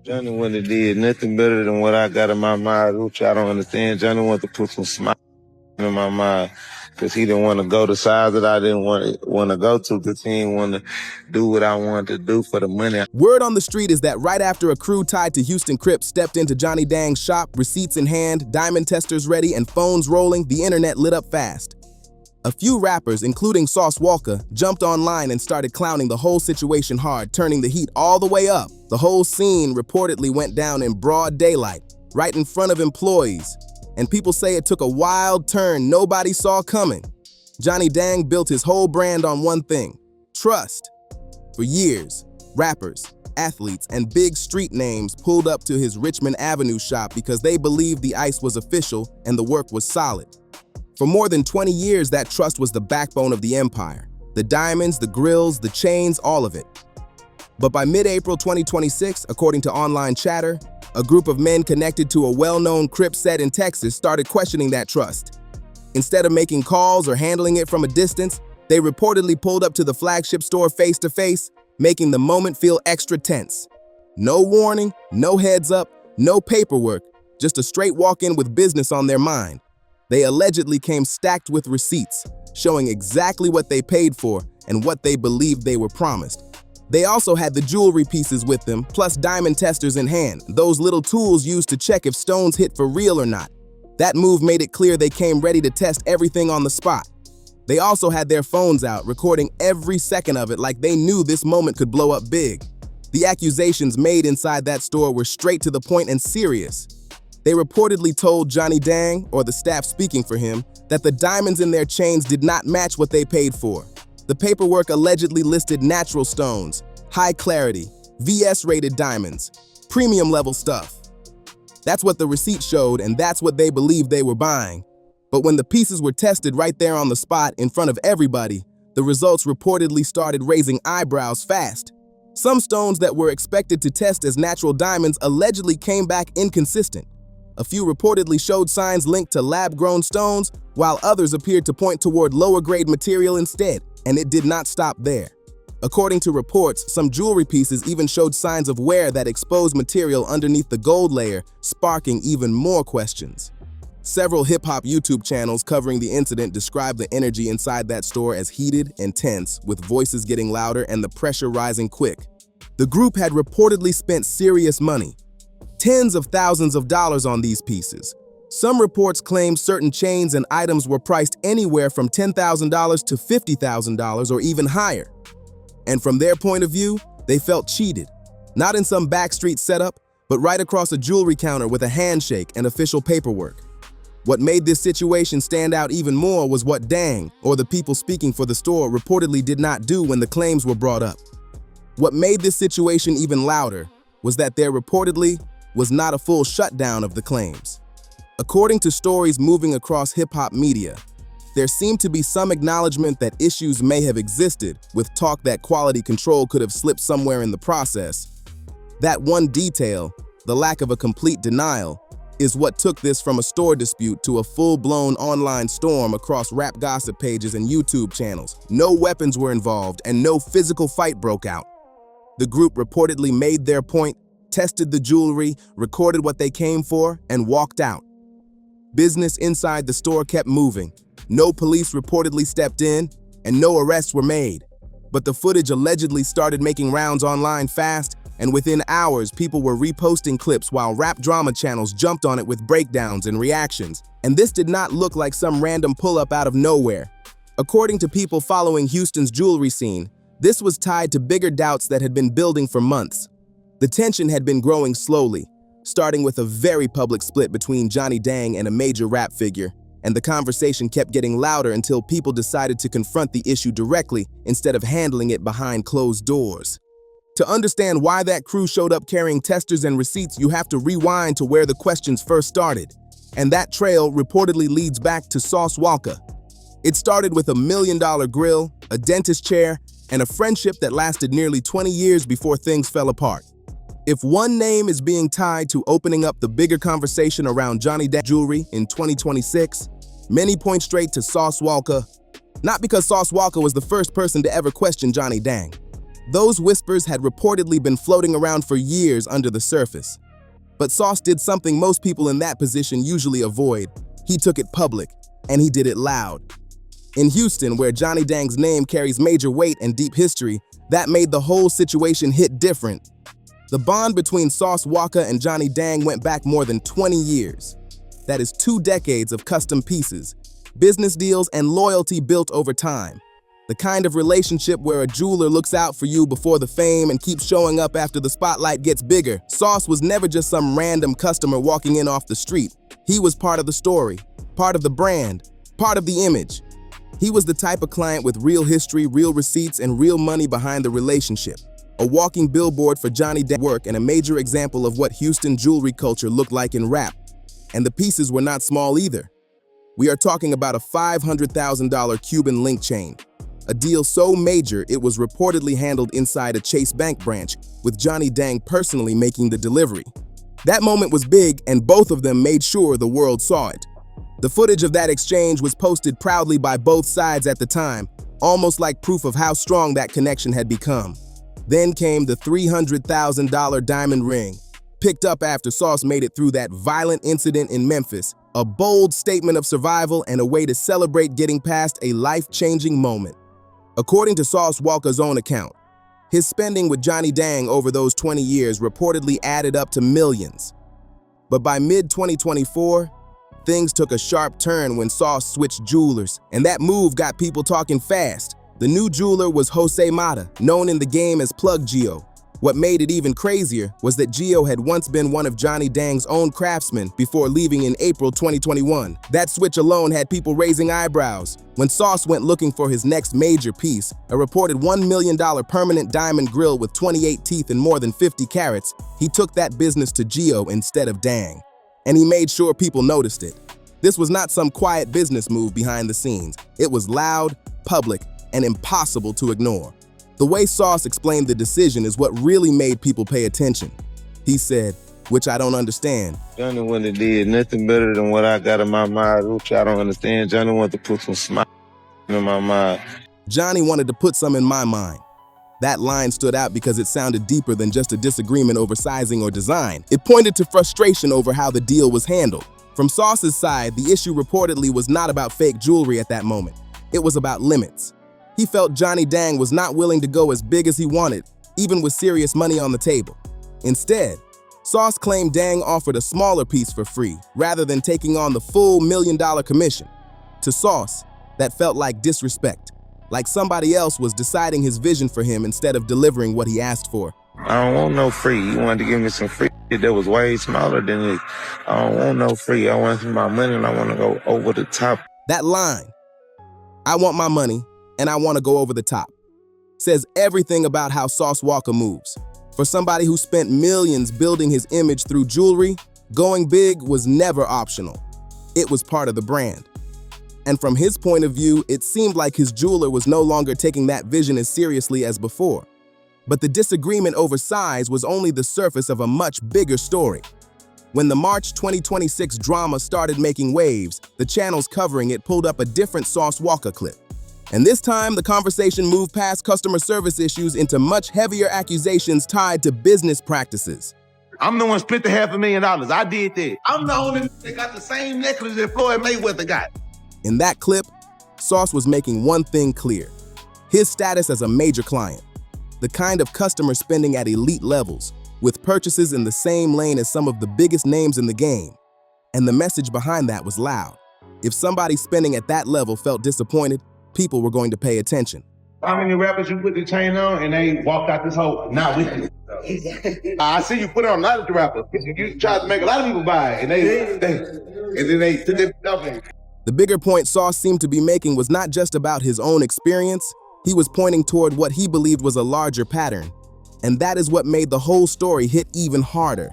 Johnny wouldn't have did nothing better than what I got in my mind, which I don't understand. Johnny wanted to put some smile in my mind because he didn't want to go the sides that I didn't want to go to because he didn't want to do what I wanted to do for the money. Word on the street is that right after a crew tied to Houston Crips stepped into Johnny Dang's shop, receipts in hand, diamond testers ready, and phones rolling, the internet lit up fast. A few rappers, including Sauce Walka, jumped online and started clowning the whole situation hard, turning the heat all the way up. The whole scene reportedly went down in broad daylight, right in front of employees. And people say it took a wild turn nobody saw coming. Johnny Dang built his whole brand on one thing: trust. For years, rappers, athletes, and big street names pulled up to his Richmond Avenue shop because they believed the ice was official and the work was solid. For more than 20 years, that trust was the backbone of the empire. The diamonds, the grills, the chains, all of it. But by mid-April 2026, according to online chatter, a group of men connected to a well-known Crip set in Texas started questioning that trust. Instead of making calls or handling it from a distance, they reportedly pulled up to the flagship store face-to-face, making the moment feel extra tense. No warning, no heads up, no paperwork, just a straight walk-in with business on their mind. They allegedly came stacked with receipts, showing exactly what they paid for and what they believed they were promised. They also had the jewelry pieces with them, plus diamond testers in hand, those little tools used to check if stones hit for real or not. That move made it clear they came ready to test everything on the spot. They also had their phones out, recording every second of it like they knew this moment could blow up big. The accusations made inside that store were straight to the point and serious. They reportedly told Johnny Dang, or the staff speaking for him, that the diamonds in their chains did not match what they paid for. The paperwork allegedly listed natural stones, high clarity, VS-rated diamonds, premium level stuff. That's what the receipt showed, and that's what they believed they were buying. But when the pieces were tested right there on the spot in front of everybody, the results reportedly started raising eyebrows fast. Some stones that were expected to test as natural diamonds allegedly came back inconsistent. A few reportedly showed signs linked to lab-grown stones, while others appeared to point toward lower-grade material instead, and it did not stop there. According to reports, some jewelry pieces even showed signs of wear that exposed material underneath the gold layer, sparking even more questions. Several hip-hop YouTube channels covering the incident described the energy inside that store as heated and tense, with voices getting louder and the pressure rising quick. The group had reportedly spent serious money, tens of thousands of dollars on these pieces. Some reports claim certain chains and items were priced anywhere from $10,000 to $50,000 or even higher. And from their point of view, they felt cheated. Not in some backstreet setup, but right across a jewelry counter with a handshake and official paperwork. What made this situation stand out even more was what Dang, or the people speaking for the store, reportedly did not do when the claims were brought up. What made this situation even louder was that there reportedly was not a full shutdown of the claims. According to stories moving across hip-hop media, there seemed to be some acknowledgement that issues may have existed, with talk that quality control could have slipped somewhere in the process. That one detail, the lack of a complete denial, is what took this from a store dispute to a full-blown online storm across rap gossip pages and YouTube channels. No weapons were involved and no physical fight broke out. The group reportedly made their point, tested the jewelry, recorded what they came for, and walked out. Business inside the store kept moving. No police reportedly stepped in, and no arrests were made. But the footage allegedly started making rounds online fast, and within hours, people were reposting clips while rap drama channels jumped on it with breakdowns and reactions. And this did not look like some random pull-up out of nowhere. According to people following Houston's jewelry scene, this was tied to bigger doubts that had been building for months. The tension had been growing slowly, starting with a very public split between Johnny Dang and a major rap figure, and the conversation kept getting louder until people decided to confront the issue directly instead of handling it behind closed doors. To understand why that crew showed up carrying testers and receipts, you have to rewind to where the questions first started. And that trail reportedly leads back to Sauce Walka. It started with $1 million grill, a dentist chair, and a friendship that lasted nearly 20 years before things fell apart. If one name is being tied to opening up the bigger conversation around Johnny Dang jewelry in 2026, many point straight to Sauce Walka. Not because Sauce Walka was the first person to ever question Johnny Dang, Those whispers had reportedly been floating around for years under the surface. But Sauce did something most people in that position usually avoid. He took it public, and he did it loud. In Houston, where Johnny Dang's name carries major weight and deep history, that made the whole situation hit different. The bond between Sauce Walka and Johnny Dang went back more than 20 years. That is 2 decades of custom pieces, business deals, and loyalty built over time. The kind of relationship where a jeweler looks out for you before the fame and keeps showing up after the spotlight gets bigger. Sauce was never just some random customer walking in off the street. He was part of the story, part of the brand, part of the image. He was the type of client with real history, real receipts, and real money behind the relationship. A walking billboard for Johnny Dang's work and a major example of what Houston jewelry culture looked like in rap. And the pieces were not small either. We are talking about a $500,000 Cuban link chain. A deal so major it was reportedly handled inside a Chase Bank branch, with Johnny Dang personally making the delivery. That moment was big, and both of them made sure the world saw it. The footage of that exchange was posted proudly by both sides at the time, almost like proof of how strong that connection had become. Then came the $300,000 diamond ring, picked up after Sauce made it through that violent incident in Memphis, a bold statement of survival and a way to celebrate getting past a life-changing moment. According to Sauce Walka's own account, his spending with Johnny Dang over those 20 years reportedly added up to millions. But by mid-2024, things took a sharp turn when Sauce switched jewelers, and that move got people talking fast. The new jeweler was Jose Mata, known in the game as Plug Gio. What made it even crazier was that Gio had once been one of Johnny Dang's own craftsmen before leaving in April 2021. That switch alone had people raising eyebrows. When Sauce went looking for his next major piece, a reported $1 million permanent diamond grill with 28 teeth and more than 50 carats, he took that business to Gio instead of Dang. And he made sure people noticed it. This was not some quiet business move behind the scenes. It was loud, public, and impossible to ignore. The way Sauce explained the decision is what really made people pay attention. He said, which I don't understand. Johnny wouldn't have did nothing better than what I got in my mind, which I don't understand. Johnny wanted to put some smile in my mind. Johnny wanted to put some in my mind. That line stood out because it sounded deeper than just a disagreement over sizing or design. It pointed to frustration over how the deal was handled. From Sauce's side, the issue reportedly was not about fake jewelry at that moment. It was about limits. He felt Johnny Dang was not willing to go as big as he wanted, even with serious money on the table. Instead, Sauce claimed Dang offered a smaller piece for free, rather than taking on the full $1 million commission. To Sauce, that felt like disrespect, like somebody else was deciding his vision for him instead of delivering what he asked for. I don't want no free. You wanted to give me some free shit that was way smaller than it. I don't want no free. I want my money and I want to go over the top. That line, I want my money, and I want to go over the top, says everything about how Sauce Walka moves. For somebody who spent millions building his image through jewelry, going big was never optional. It was part of the brand. And from his point of view, it seemed like his jeweler was no longer taking that vision as seriously as before. But the disagreement over size was only the surface of a much bigger story. When the March 2026 drama started making waves, the channels covering it pulled up a different Sauce Walka clip. And this time, the conversation moved past customer service issues into much heavier accusations tied to business practices. I'm the one spent the $500,000. I did that. I'm the only that got the same necklace that Floyd Mayweather got. In that clip, Sauce was making one thing clear: his status as a major client, the kind of customer spending at elite levels, with purchases in the same lane as some of the biggest names in the game. And the message behind that was loud. If somebody spending at that level felt disappointed, people were going to pay attention. How many rappers you put the chain on and they walked out this hole? Not with you. I see you put it on not with the rappers. You tried to make a lot of people buy it, and then they took it up. The bigger point Sauce seemed to be making was not just about his own experience. He was pointing toward what he believed was a larger pattern. And that is what made the whole story hit even harder.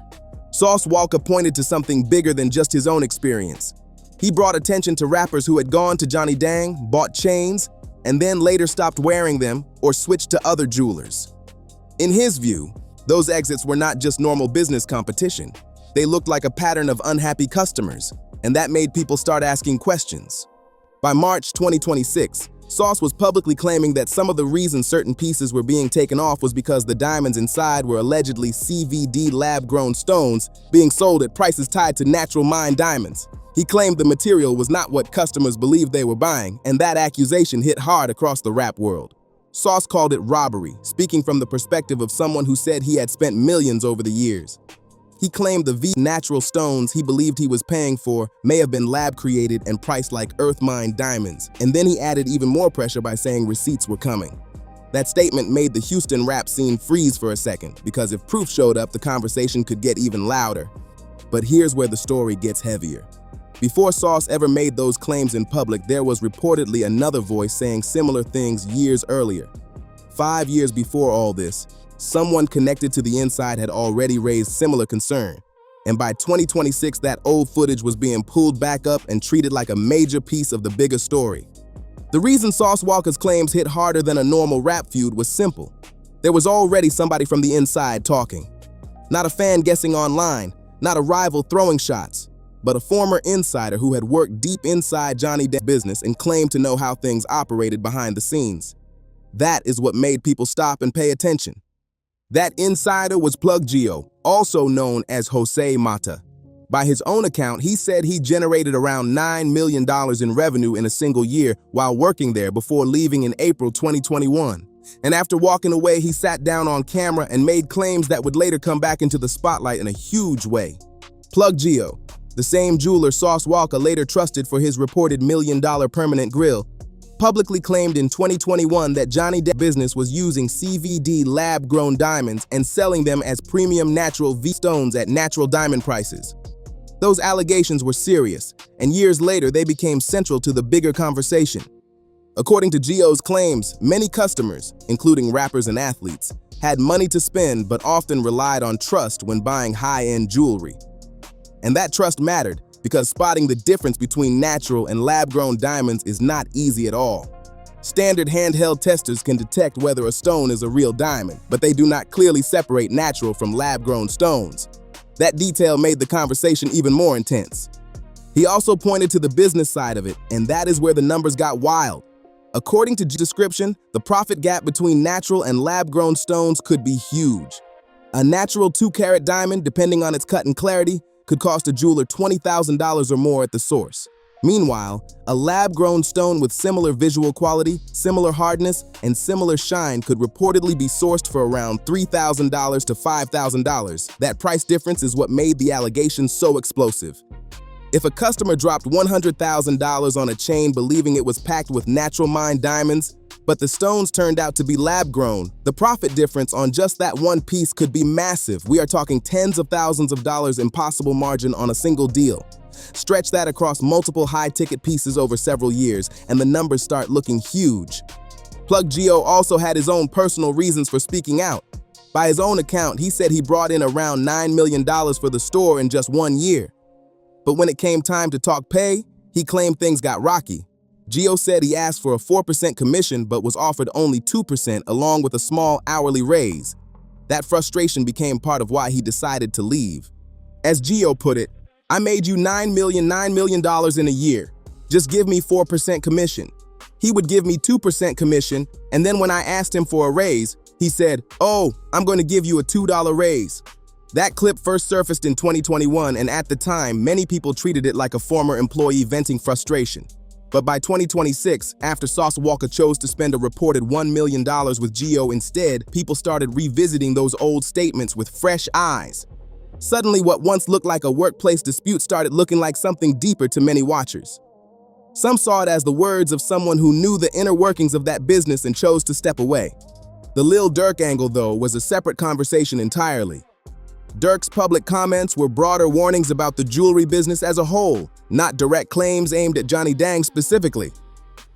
Sauce Walka pointed to something bigger than just his own experience. He brought attention to rappers who had gone to Johnny Dang, bought chains, and then later stopped wearing them or switched to other jewelers. In his view, those exits were not just normal business competition. They looked like a pattern of unhappy customers, and that made people start asking questions. By March 2026, Sauce was publicly claiming that some of the reasons certain pieces were being taken off was because the diamonds inside were allegedly CVD lab-grown stones being sold at prices tied to natural mined diamonds. He claimed the material was not what customers believed they were buying, and that accusation hit hard across the rap world. Sauce called it robbery, speaking from the perspective of someone who said he had spent millions over the years. He claimed the natural stones he believed he was paying for may have been lab-created and priced like earth-mined diamonds, and then he added even more pressure by saying receipts were coming. That statement made the Houston rap scene freeze for a second, because if proof showed up, the conversation could get even louder. But here's where the story gets heavier. Before Sauce ever made those claims in public, there was reportedly another voice saying similar things years earlier. 5 years before all this, someone connected to the inside had already raised similar concern. And by 2026, that old footage was being pulled back up and treated like a major piece of the bigger story. The reason Sauce Walka's claims hit harder than a normal rap feud was simple. There was already somebody from the inside talking. Not a fan guessing online, not a rival throwing shots, but a former insider who had worked deep inside Johnny Dang's business and claimed to know how things operated behind the scenes. That is what made people stop and pay attention. That insider was Plug Gio, also known as Jose Mata. By his own account, he said he generated around $9 million in revenue in a single year while working there before leaving in April 2021. And after walking away, he sat down on camera and made claims that would later come back into the spotlight in a huge way. Plug Gio, the same jeweler Sauce Walka later trusted for his reported $1 million permanent grill, publicly claimed in 2021 that Johnny Dang's business was using CVD lab-grown diamonds and selling them as premium natural stones at natural diamond prices. Those allegations were serious, and years later they became central to the bigger conversation. According to Gio's claims, many customers, including rappers and athletes, had money to spend but often relied on trust when buying high-end jewelry. And that trust mattered, because spotting the difference between natural and lab-grown diamonds is not easy at all. Standard handheld testers can detect whether a stone is a real diamond, but they do not clearly separate natural from lab-grown stones. That detail made the conversation even more intense. He also pointed to the business side of it, and that is where the numbers got wild. According to description, the profit gap between natural and lab-grown stones could be huge. A natural 2-carat diamond, depending on its cut and clarity, could cost a jeweler $20,000 or more at the source. Meanwhile, a lab-grown stone with similar visual quality, similar hardness, and similar shine could reportedly be sourced for around $3,000 to $5,000. That price difference is what made the allegation so explosive. If a customer dropped $100,000 on a chain believing it was packed with natural mined diamonds, but the stones turned out to be lab-grown, the profit difference on just that one piece could be massive. We are talking tens of thousands of dollars in possible margin on a single deal. Stretch that across multiple high-ticket pieces over several years, and the numbers start looking huge. Plug Gio also had his own personal reasons for speaking out. By his own account, he said he brought in around $9 million for the store in just 1 year. But when it came time to talk pay, he claimed things got rocky. Gio said he asked for a 4% commission but was offered only 2% along with a small hourly raise. That frustration became part of why he decided to leave. As Gio put it, "I made you $9 million in a year. Just give me 4% commission." He would give me 2% commission, and then when I asked him for a raise, he said, "Oh, I'm going to give you a $2 raise." That clip first surfaced in 2021, and at the time, many people treated it like a former employee venting frustration. But by 2026, after Sauce Walka chose to spend a reported $1 million with Gio instead, people started revisiting those old statements with fresh eyes. Suddenly, what once looked like a workplace dispute started looking like something deeper to many watchers. Some saw it as the words of someone who knew the inner workings of that business and chose to step away. The Lil Durk angle, though, was a separate conversation entirely. Durk's public comments were broader warnings about the jewelry business as a whole, not direct claims aimed at Johnny Dang specifically.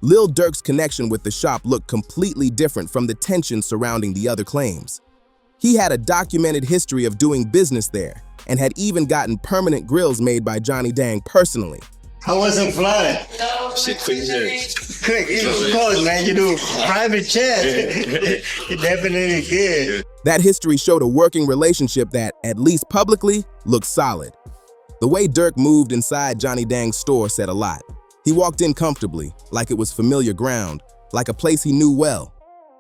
Lil Durk's connection with the shop looked completely different from the tension surrounding the other claims. He had a documented history of doing business there, and had even gotten permanent grills made by Johnny Dang personally. I wasn't flying. Shit, quick Quick, of course, man. You do private chat. You definitely good. That history showed a working relationship that, at least publicly, looked solid. The way Durk moved inside Johnny Dang's store said a lot. He walked in comfortably, like it was familiar ground, like a place he knew well.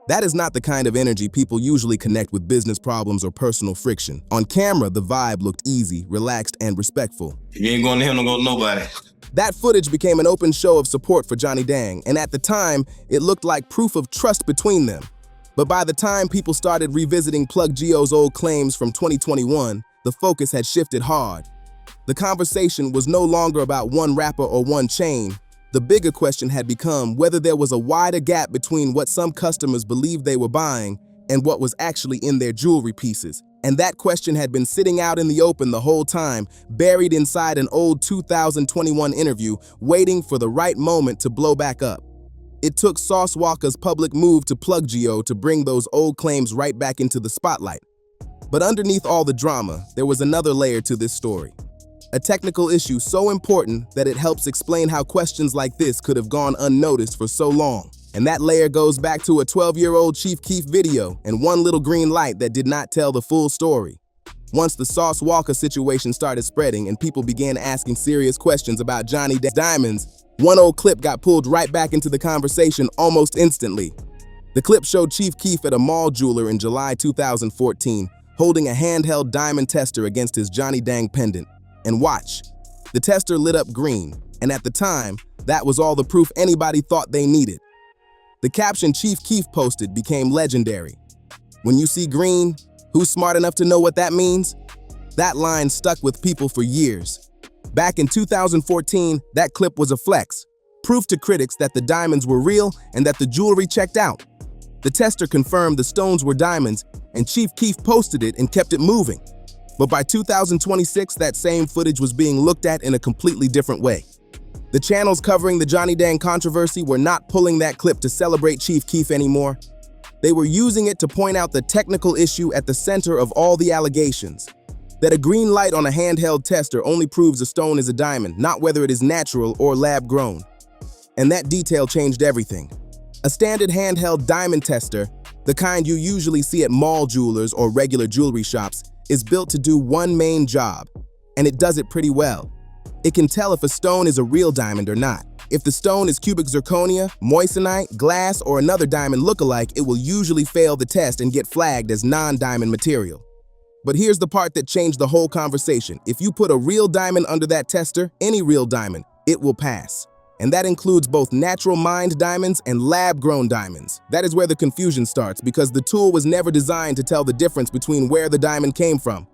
That is not the kind of energy people usually connect with business problems or personal friction. On camera, the vibe looked easy, relaxed, and respectful. You ain't going to him, don't go to nobody. That footage became an open show of support for Johnny Dang, and at the time, it looked like proof of trust between them. But by the time people started revisiting Plug Geo's old claims from 2021, the focus had shifted hard. The conversation was no longer about one rapper or one chain. The bigger question had become whether there was a wider gap between what some customers believed they were buying and what was actually in their jewelry pieces. And that question had been sitting out in the open the whole time, buried inside an old 2021 interview, waiting for the right moment to blow back up. It took Sauce Walka's public move to Plug Geo to bring those old claims right back into the spotlight. But underneath all the drama, there was another layer to this story. A technical issue so important that it helps explain how questions like this could have gone unnoticed for so long. And that layer goes back to a 12-year-old Chief Keef video and one little green light that did not tell the full story. Once the Sauce Walka situation started spreading and people began asking serious questions about Johnny Dang's diamonds, one old clip got pulled right back into the conversation almost instantly. The clip showed Chief Keef at a mall jeweler in July 2014, holding a handheld diamond tester against his Johnny Dang pendant. And watch, the tester lit up green, and at the time, that was all the proof anybody thought they needed. The caption Chief Keef posted became legendary. When you see green, who's smart enough to know what that means? That line stuck with people for years. Back in 2014, that clip was a flex, proof to critics that the diamonds were real and that the jewelry checked out. The tester confirmed the stones were diamonds, and Chief Keef posted it and kept it moving. But by 2026, that same footage was being looked at in a completely different way. The channels covering the Johnny Dang controversy were not pulling that clip to celebrate Chief Keef anymore. They were using it to point out the technical issue at the center of all the allegations. That a green light on a handheld tester only proves a stone is a diamond, not whether it is natural or lab-grown. And that detail changed everything. A standard handheld diamond tester, the kind you usually see at mall jewelers or regular jewelry shops, is built to do one main job, and it does it pretty well. It can tell if a stone is a real diamond or not. If the stone is cubic zirconia, moissanite, glass, or another diamond lookalike, it will usually fail the test and get flagged as non-diamond material. But here's the part that changed the whole conversation. If you put a real diamond under that tester, any real diamond, it will pass. And that includes both natural mined diamonds and lab-grown diamonds. That is where the confusion starts, because the tool was never designed to tell the difference between where the diamond came from.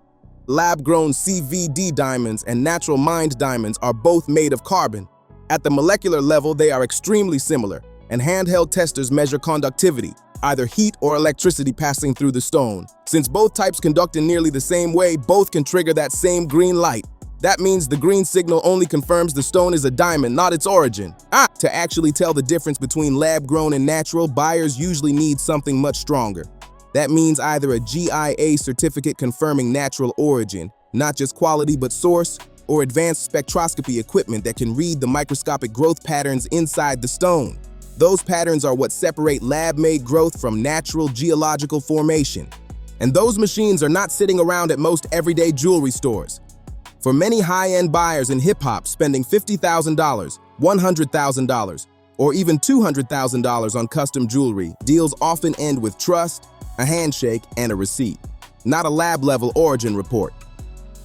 Lab-grown CVD diamonds and natural mined diamonds are both made of carbon. At the molecular level, they are extremely similar, and handheld testers measure conductivity, either heat or electricity passing through the stone. Since both types conduct in nearly the same way, both can trigger that same green light. That means the green signal only confirms the stone is a diamond, not its origin. To actually tell the difference between lab-grown and natural, buyers usually need something much stronger. That means either a GIA certificate confirming natural origin, not just quality but source, or advanced spectroscopy equipment that can read the microscopic growth patterns inside the stone. Those patterns are what separate lab-made growth from natural geological formation. And those machines are not sitting around at most everyday jewelry stores. For many high-end buyers in hip-hop, spending $50,000, $100,000, or even $200,000 on custom jewelry, deals often end with trust, a handshake, and a receipt, not a lab-level origin report.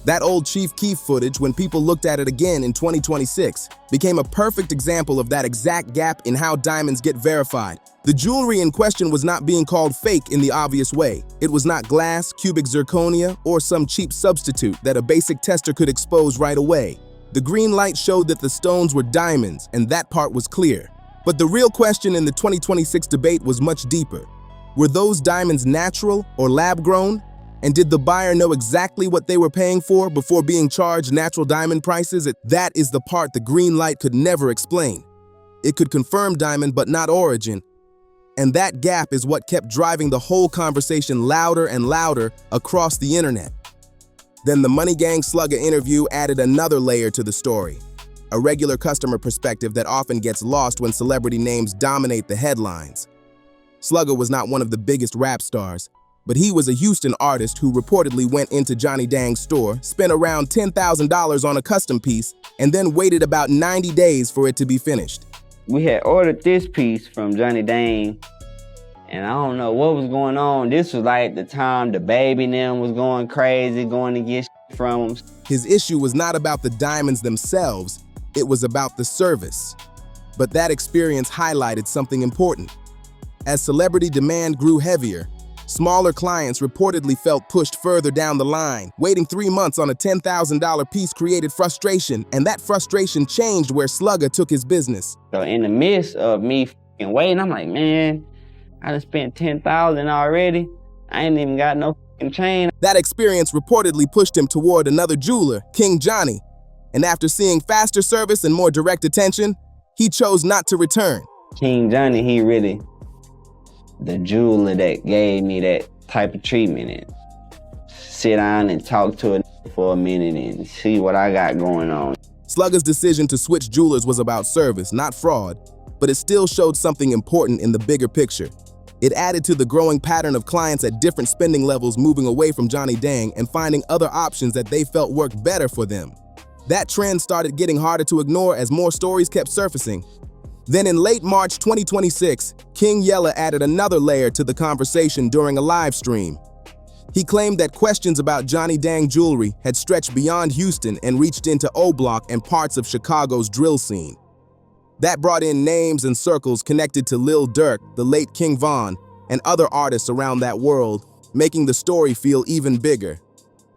That old Chief Keef footage, when people looked at it again in 2026, became a perfect example of that exact gap in how diamonds get verified. The jewelry in question was not being called fake in the obvious way. It was not glass, cubic zirconia, or some cheap substitute that a basic tester could expose right away. The green light showed that the stones were diamonds, and that part was clear. But the real question in the 2026 debate was much deeper. Were those diamonds natural or lab-grown? And did the buyer know exactly what they were paying for before being charged natural diamond prices? That is the part the green light could never explain. It could confirm diamond but not origin. And that gap is what kept driving the whole conversation louder and louder across the internet. Then the Money Gang Slugger interview added another layer to the story, a regular customer perspective that often gets lost when celebrity names dominate the headlines. Slugger was not one of the biggest rap stars, but he was a Houston artist who reportedly went into Johnny Dang's store, spent around $10,000 on a custom piece, and then waited about 90 days for it to be finished. we had ordered this piece from Johnny Dang, and I don't know what was going on. This was like the time the baby and them was going crazy, going to get from him. His issue was not about the diamonds themselves, it was about the service. But that experience highlighted something important. As celebrity demand grew heavier, smaller clients reportedly felt pushed further down the line. Waiting 3 months on a $10,000 piece created frustration, and that frustration changed where Slugger took his business. So in the midst of me waiting, I'm like, man, I done spent $10,000 already. I ain't even got no chain. That experience reportedly pushed him toward another jeweler, King Johnny, and after seeing faster service and more direct attention, he chose not to return. King Johnny, he really the jeweler that gave me that type of treatment and sit down and talk to it for a minute and see what I got going on. Slugger's decision to switch jewelers was about service, not fraud, but it still showed something important in the bigger picture. It added to the growing pattern of clients at different spending levels moving away from Johnny Dang and finding other options that they felt worked better for them. That trend started getting harder to ignore as more stories kept surfacing. Then in late March 2026, King Yella added another layer to the conversation during a live stream. He claimed that questions about Johnny Dang jewelry had stretched beyond Houston and reached into O-Block and parts of Chicago's drill scene. That brought in names and circles connected to Lil Durk, the late King Von, and other artists around that world, making the story feel even bigger.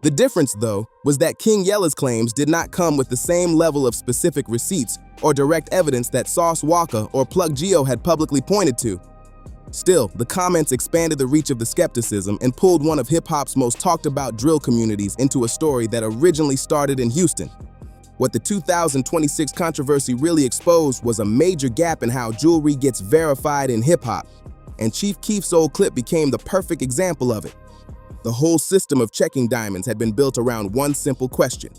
The difference, though, was that King Yella's claims did not come with the same level of specific receipts or direct evidence that Sauce Walka or Plug Geo had publicly pointed to. Still, the comments expanded the reach of the skepticism and pulled one of hip-hop's most talked-about drill communities into a story that originally started in Houston. What the 2026 controversy really exposed was a major gap in how jewelry gets verified in hip-hop, and Chief Keef's old clip became the perfect example of it. The whole system of checking diamonds had been built around one simple question: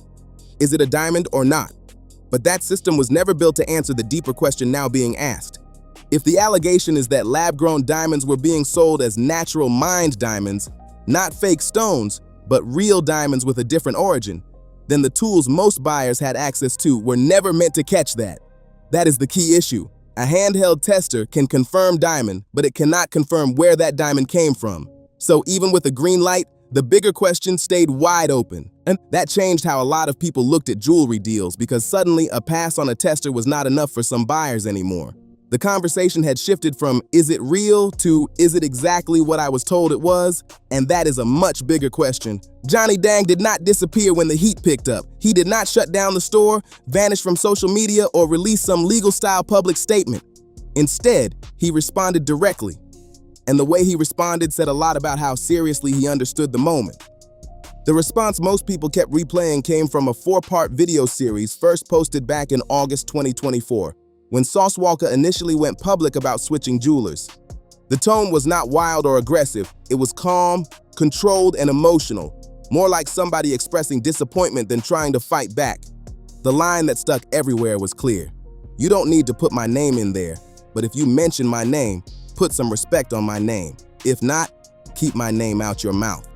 is it a diamond or not? But that system was never built to answer the deeper question now being asked. If the allegation is that lab-grown diamonds were being sold as natural mined diamonds, not fake stones, but real diamonds with a different origin, then the tools most buyers had access to were never meant to catch that. That is the key issue. A handheld tester can confirm diamond, but it cannot confirm where that diamond came from. So even with a green light, the bigger question stayed wide open. And that changed how a lot of people looked at jewelry deals because suddenly a pass on a tester was not enough for some buyers anymore. The conversation had shifted from is it real to is it exactly what I was told it was? And that is a much bigger question. Johnny Dang did not disappear when the heat picked up. He did not shut down the store, vanish from social media, or release some legal-style public statement. Instead, he responded directly. And the way he responded said a lot about how seriously he understood the moment. The response most people kept replaying came from a 4-part video series first posted back in August 2024, when Sauce Walka initially went public about switching jewelers. The tone was not wild or aggressive, it was calm, controlled, and emotional, more like somebody expressing disappointment than trying to fight back. The line that stuck everywhere was clear: you don't need to put my name in there, but if you mention my name, put some respect on my name. If not, keep my name out your mouth.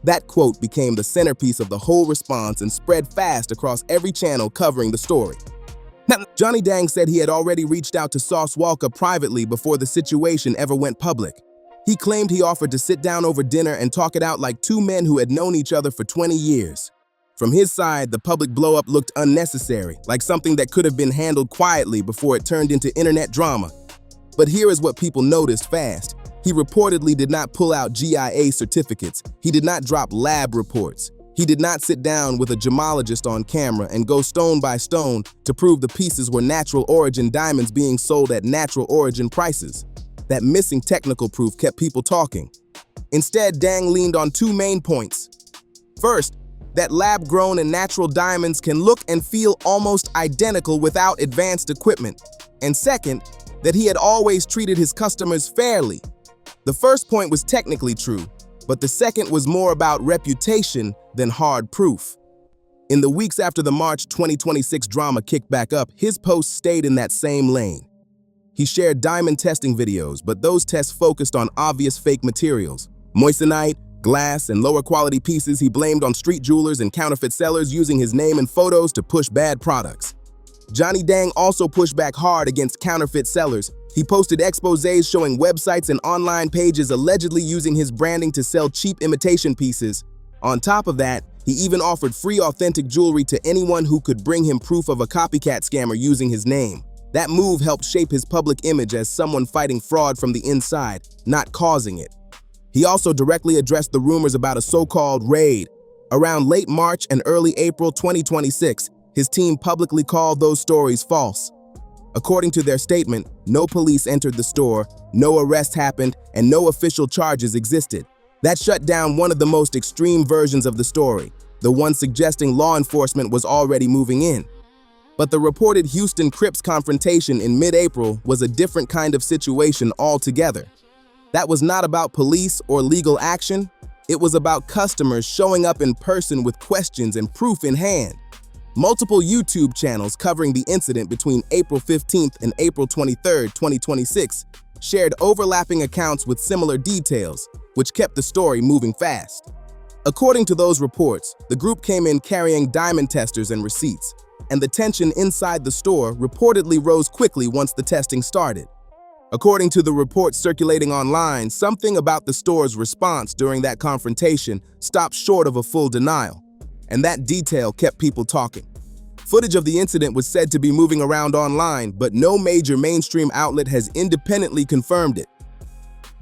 That quote became the centerpiece of the whole response and spread fast across every channel covering the story. Now, Johnny Dang said he had already reached out to Sauce Walka privately before the situation ever went public. He claimed he offered to sit down over dinner and talk it out like two men who had known each other for 20 years. From his side, the public blow-up looked unnecessary, like something that could have been handled quietly before it turned into internet drama. But here is what people noticed fast. He reportedly did not pull out GIA certificates. He did not drop lab reports. He did not sit down with a gemologist on camera and go stone by stone to prove the pieces were natural origin diamonds being sold at natural origin prices. That missing technical proof kept people talking. Instead, Dang leaned on two main points. First, that lab-grown and natural diamonds can look and feel almost identical without advanced equipment. And second, that he had always treated his customers fairly. The first point was technically true, but the second was more about reputation than hard proof. In the weeks after the March 2026 drama kicked back up, his posts stayed in that same lane. He shared diamond testing videos, but those tests focused on obvious fake materials. Moissanite, glass, and lower quality pieces he blamed on street jewelers and counterfeit sellers using his name and photos to push bad products. Johnny Dang also pushed back hard against counterfeit sellers. He posted exposés showing websites and online pages allegedly using his branding to sell cheap imitation pieces. On top of that, he even offered free authentic jewelry to anyone who could bring him proof of a copycat scammer using his name. That move helped shape his public image as someone fighting fraud from the inside, not causing it. He also directly addressed the rumors about a so-called raid. Around late March and early April 2026, his team publicly called those stories false. According to their statement, no police entered the store, no arrest happened, and no official charges existed. That shut down one of the most extreme versions of the story, the one suggesting law enforcement was already moving in. But the reported Houston Crips confrontation in mid-April was a different kind of situation altogether. That was not about police or legal action. It was about customers showing up in person with questions and proof in hand. Multiple YouTube channels covering the incident between April 15th and April 23rd, 2026, shared overlapping accounts with similar details, which kept the story moving fast. According to those reports, the group came in carrying diamond testers and receipts, and the tension inside the store reportedly rose quickly once the testing started. According to the reports circulating online, something about the store's response during that confrontation stopped short of a full denial, and that detail kept people talking. Footage of the incident was said to be moving around online, but no major mainstream outlet has independently confirmed it.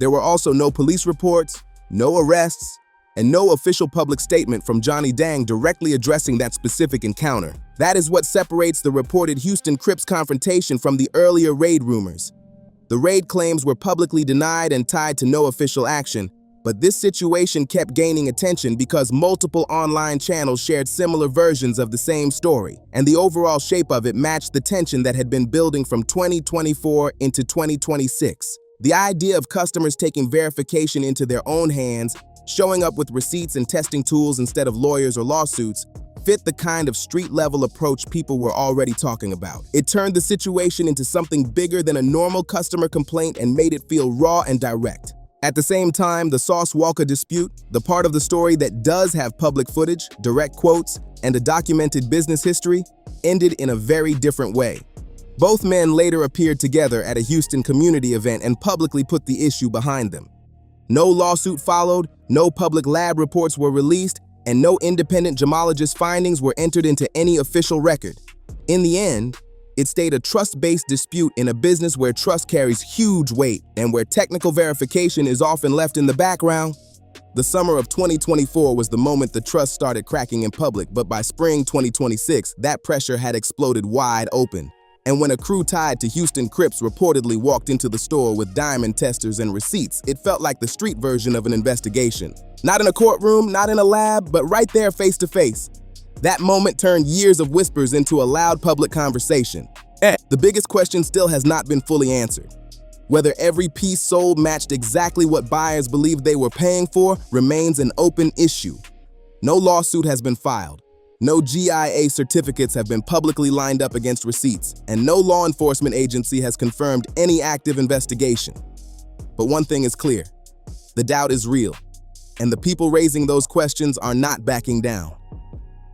There were also no police reports, no arrests, and no official public statement from Johnny Dang directly addressing that specific encounter. That is what separates the reported Houston Crips confrontation from the earlier raid rumors. The raid claims were publicly denied and tied to no official action, but this situation kept gaining attention because multiple online channels shared similar versions of the same story, and the overall shape of it matched the tension that had been building from 2024 into 2026. The idea of customers taking verification into their own hands, showing up with receipts and testing tools instead of lawyers or lawsuits, fit the kind of street-level approach people were already talking about. It turned the situation into something bigger than a normal customer complaint and made it feel raw and direct. At the same time, the Sauce Walka dispute, the part of the story that does have public footage, direct quotes, and a documented business history, ended in a very different way. Both men later appeared together at a Houston community event and publicly put the issue behind them. No lawsuit followed, no public lab reports were released, and no independent gemologist findings were entered into any official record. In the end, it stayed a trust-based dispute in a business where trust carries huge weight and where technical verification is often left in the background. The summer of 2024 was the moment the trust started cracking in public, but by spring 2026, that pressure had exploded wide open. And when a crew tied to Houston Crips reportedly walked into the store with diamond testers and receipts, it felt like the street version of an investigation. Not in a courtroom, not in a lab, but right there face to face. That moment turned years of whispers into a loud public conversation. The biggest question still has not been fully answered. Whether every piece sold matched exactly what buyers believed they were paying for remains an open issue. No lawsuit has been filed. No GIA certificates have been publicly lined up against receipts, and no law enforcement agency has confirmed any active investigation. But one thing is clear: the doubt is real, and the people raising those questions are not backing down.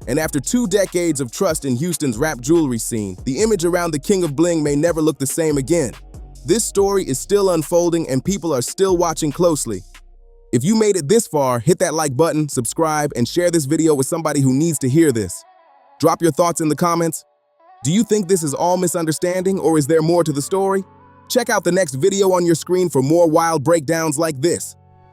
And after 2 decades of trust in Houston's rap jewelry scene, the image around the King of Bling may never look the same again. This story is still unfolding, and people are still watching closely. If you made it this far, hit that like button, subscribe, and share this video with somebody who needs to hear this. Drop your thoughts in the comments. Do you think this is all misunderstanding, or is there more to the story? Check out the next video on your screen for more wild breakdowns like this.